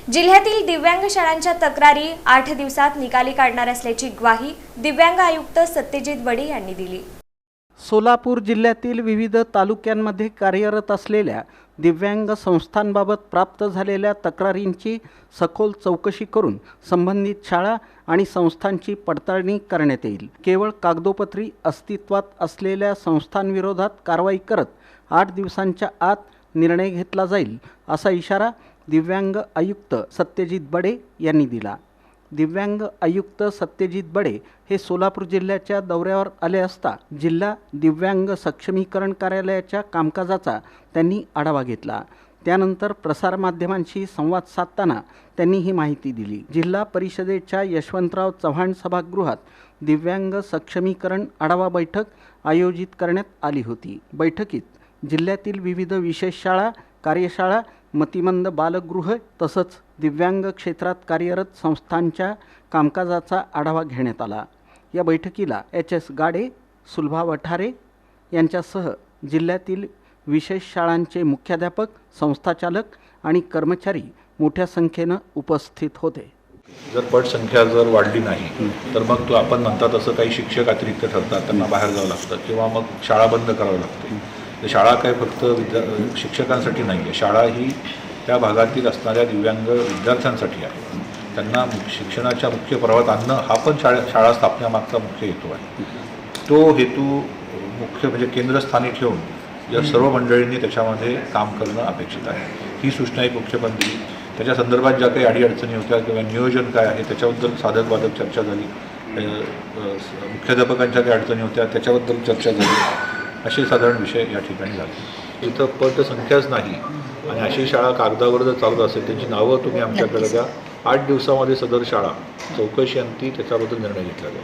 जिल्ह्यातील दिव्यांग शाळांच्या तक्रारी 8 दिवसात निकाली काढणार असल्याची ग्वाही दिव्यांग आयुक्त सत्यजित बडे यांनी दिली। सोलापूर जिल्ह्यातील विविध तालुक्यांमध्ये कार्यरत असलेल्या दिव्यांग संस्थांबाबत प्राप्त झालेल्या तक्रारींची सखोल चौकशी करून संबंधित शाळा आणि संस्थांची पडताळणी करण्यात येईल। केवळ कागदोपत्री अस्तित्वात असलेल्या संस्थांविरोधात कारवाई करत 8 दिवसांच्या आत निर्णय घेतला जाईल असा इशारा दिव्यांग आयुक्त सत्यजित बडे यांनी दिला। दिव्यांग आयुक्त सत्यजित बडे हे सोलापूर जिल्ह्याच्या दौऱ्यावर आले असता जिल्हा दिव्यांग सक्षमीकरण कार्यालयाच्या कामकाजाचा त्यांनी आढावा घेतला। त्यानंतर प्रसारमाध्यमांशी संवाद साधताना त्यांनी ही माहिती दिली। जिल्हा परिषदेच्या यशवंतराव चव्हाण सभागृहात दिव्यांग सक्षमीकरण आढावा बैठक आयोजित करण्यात आली होती। बैठकीत जिल्ह्यातील विविध विशेष शाळा, कार्यशाळा, मतिमंद बालगृह तसंच दिव्यांग क्षेत्रात कार्यरत संस्थांच्या कामकाजाचा आढावा घेण्यात आला। या बैठकीला HS गाडे, सुलभा वठारे यांच्यासह जिल्ह्यातील विशेष शाळांचे मुख्याध्यापक, संस्थाचालक आणि कर्मचारी मोठ्या संख्येनं उपस्थित होते। जर पटसंख्या जर वाढली नाही तर मग आपण म्हणता तसं काही शिक्षक अतिरिक्त ठरतात, त्यांना बाहेर जावं लागतं किंवा मग शाळा बंद करावी लागते। शाळा काय फक्त शिक्षकांसाठी नाही आहे, शाळा ही त्या भागातील असणाऱ्या दिव्यांग विद्यार्थ्यांसाठी आहे। त्यांना शिक्षणाच्या मुख्य प्रवाहात आणणं हा पण शाळा स्थापण्यामागचा मुख्य हेतू आहे। तो हेतू मुख्य म्हणजे केंद्रस्थानी ठेवून या सर्व मंडळींनी त्याच्यामध्ये काम करणं अपेक्षित आहे। ही सूचना एक मुख्यपण दिली। त्याच्या संदर्भात ज्या काही अडीअडचणी होत्या किंवा नियोजन काय आहे त्याच्याबद्दल साधक बाधक चर्चा झाली। मुख्याध्यापकांच्या काही अडचणी होत्या त्याच्याबद्दल चर्चा झाली। असे साधारण विषय या ठिकाणी झाले। इथं पटसंख्याच नाही आणि अशी शाळा कागदावर जर चालत असेल त्यांची नावं तुम्ही आमच्याकडे द्या। 8 दिवसामध्ये सदर शाळा चौकशी अंती त्याच्याबद्दल निर्णय घेतला जाईल।